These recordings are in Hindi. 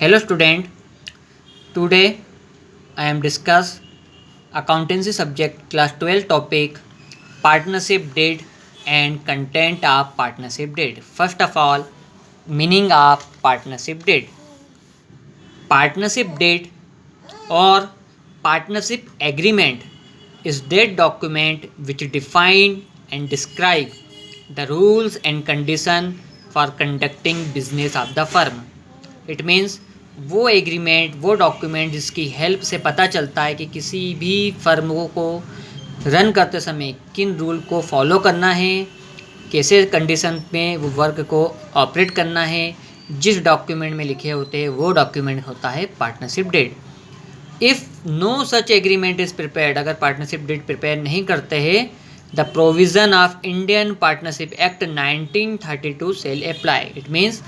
Hello student, today I am discuss accountancy subject class 12 topic partnership deed and content of partnership deed. First of all, meaning of partnership deed. Partnership deed or partnership agreement is that document which define and describe the rules and condition for conducting business of the firm. It means वो एग्रीमेंट, वो डॉक्यूमेंट जिसकी हेल्प से पता चलता है कि किसी भी फर्म को रन करते समय किन रूल को फॉलो करना है, कैसे कंडीशन में वो वर्क को ऑपरेट करना है, जिस डॉक्यूमेंट में लिखे होते हैं वो डॉक्यूमेंट होता है partnership deed. If no such agreement is prepared, अगर पार्टनरशिप डीड प्रिपेयर नहीं करते हैं, the provision of Indian partnership act 1932 shall apply. It means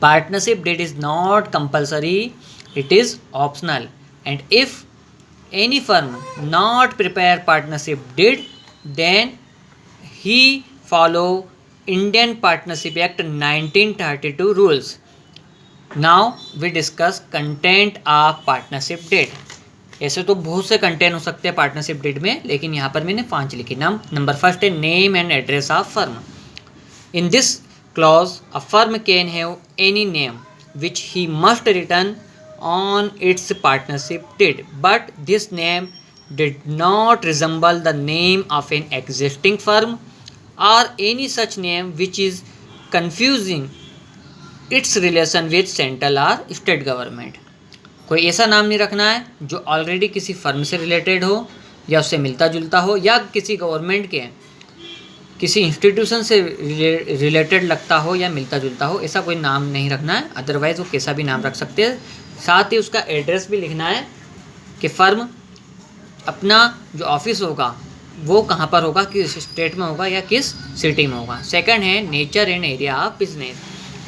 partnership deed is not compulsory, it is optional, and if any firm not prepare partnership deed, then he follow Indian Partnership Act 1932 rules. Now we discuss content of partnership deed. ऐसे तो बहुत से कंटेंट हो सकते हैं पार्टनरशिप डीड में, लेकिन यहाँ पर मैंने 5 लिखे. नंबर फर्स्ट है name and address of firm. In this clause, a firm can have any name which he must return on its partnership deed, but this name did not resemble the name of an existing firm or any such name which is confusing its relation with central or state government. कोई ऐसा नाम नहीं रखना है जो ऑलरेडी किसी फर्म से रिलेटेड हो या उससे मिलता जुलता हो या किसी गवर्नमेंट के किसी इंस्टीट्यूशन से रिलेटेड लगता हो या मिलता जुलता हो. ऐसा कोई नाम नहीं रखना है, अदरवाइज़ वो कैसा भी नाम रख सकते हैं. साथ ही उसका एड्रेस भी लिखना है कि फर्म अपना जो ऑफिस होगा वो कहाँ पर होगा, किस स्टेट में होगा या किस सिटी में होगा. सेकंड है nature and area of business.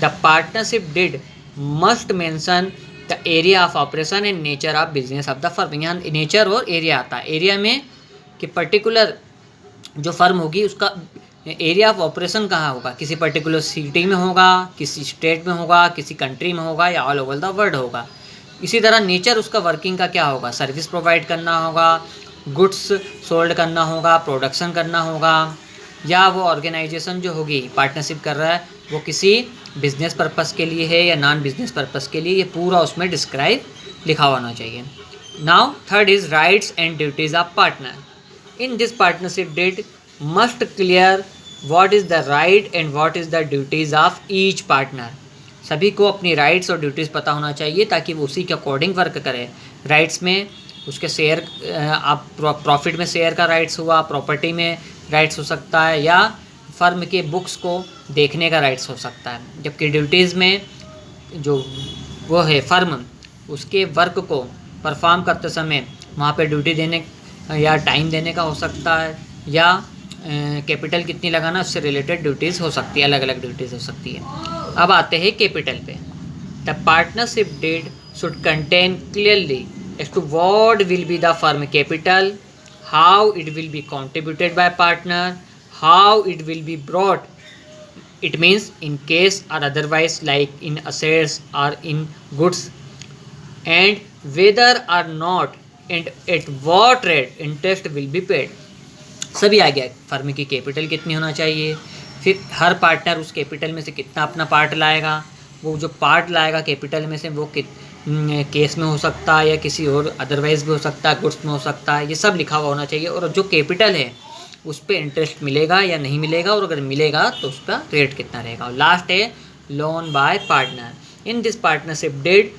The partnership deed must mention the area of operation and nature of business of the firm. यहाँ नेचर और एरिया आता है. एरिया में कि पर्टिकुलर जो फर्म होगी उसका एरिया ऑफ ऑपरेशन कहाँ होगा, किसी पर्टिकुलर सिटी में होगा, किसी स्टेट में होगा, किसी कंट्री में होगा या ऑल ओवर द वर्ल्ड होगा. इसी तरह नेचर उसका वर्किंग का क्या होगा, सर्विस प्रोवाइड करना होगा, गुड्स सोल्ड करना होगा, प्रोडक्शन करना होगा, या वो ऑर्गेनाइजेशन जो होगी पार्टनरशिप कर रहा है वो किसी बिजनेस पर्पस के लिए है या नॉन बिजनेस पर्पस के लिए, ये पूरा उसमें डिस्क्राइब लिखा होना चाहिए. Now third is rights and duties of partner. In this partnership deed must clear what is the right and what is the duties of each partner. सभी को अपनी राइट्स और ड्यूटीज़ पता होना चाहिए ताकि वो उसी के अकॉर्डिंग वर्क करे. राइट्स में उसके शेयर, आप प्रॉफिट में शेयर का राइट्स हुआ, प्रॉपर्टी में राइट्स हो सकता है, या फर्म के बुक्स को देखने का राइट्स हो सकता है. जबकि ड्यूटीज़ में जो वो है फर्म उसके वर्क को परफॉर्म करते समय वहाँ पे ड्यूटी देने या टाइम देने का हो सकता है, या कैपिटल कितनी लगाना उससे रिलेटेड ड्यूटीज़ हो सकती है, अलग अलग ड्यूटीज़ हो सकती है. अब आते हैं कैपिटल पे. The partnership deed should contain clearly as to what will be the firm capital, how it will be contributed by partner, how it will be brought. It means in case और अदरवाइज लाइक इन असेट्स और in goods, and whether or not and at what rate interest will be paid. सभी आ गया. फर्म की कैपिटल कितनी होना चाहिए, फिर हर पार्टनर उस कैपिटल में से कितना अपना पार्ट लाएगा, वो जो पार्ट लाएगा कैपिटल में से वो केस में हो सकता है या किसी और अदरवाइज भी हो सकता है, गुड्स में हो सकता है, ये सब लिखा हुआ होना चाहिए. और जो कैपिटल है उस पर इंटरेस्ट मिलेगा या नहीं मिलेगा, और अगर मिलेगा तो उसका रेट कितना रहेगा. और लास्ट है loan by partner. In this partnership deed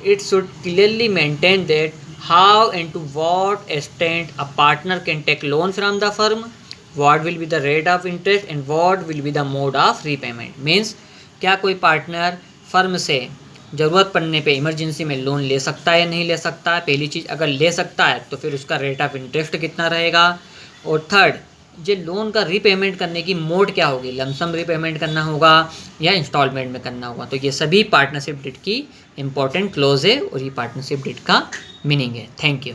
it should clearly maintain that how and to what extent a partner can take loan from the firm, what will be the rate of interest and what will be the mode of repayment. Means क्या कोई पार्टनर फर्म से ज़रूरत पड़ने पे इमरजेंसी में लोन ले सकता है या नहीं ले सकता है. पहली चीज़, अगर ले सकता है तो फिर उसका रेट ऑफ इंटरेस्ट कितना रहेगा. और थर्ड, जो लोन का रीपेमेंट करने की मोड क्या होगी, लमसम रीपेमेंट करना होगा या इंस्टॉलमेंट में करना होगा. तो ये सभी पार्टनरशिप डीड की इंपॉर्टेंट क्लोज है और ये पार्टनरशिप डीड का मीनिंग है. Thank you.